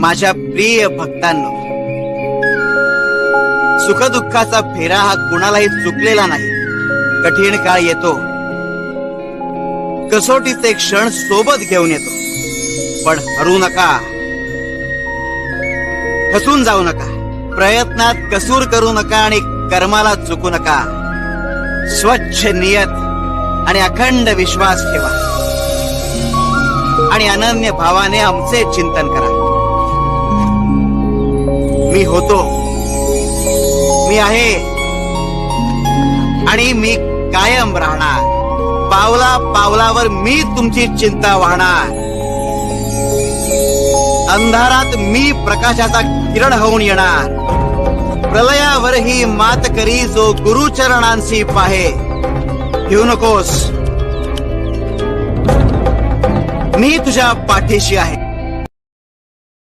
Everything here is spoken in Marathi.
माझ्या प्रिय भक्तांनो, सुखदुःखाचा फेरा हा कुणालाही चुकलेला नाही. कठीण काळ येतो, कसोटीचे क्षण सोबत घेऊन येतो, पण हरू नका, खचून जाऊ नका, प्रयत्नात कसूर करू नका आणि कर्माला चुकू नका. स्वच्छ नियत आणि अखंड विश्वास ठेवा आणि अनन्य भावाने आमचे चिंतन करा. मी होतो, मी आहे आणि मी कायम राहणार. पावला पावलावर मी तुमची चिंता वाहणार. अंधारात मी प्रकाशाचा किरण होऊन येणार. प्रलयावरही मात करी जो गुरुचरणांशी पाहे. घेऊ नकोस, मी तुझ्या पाठीशी आहे.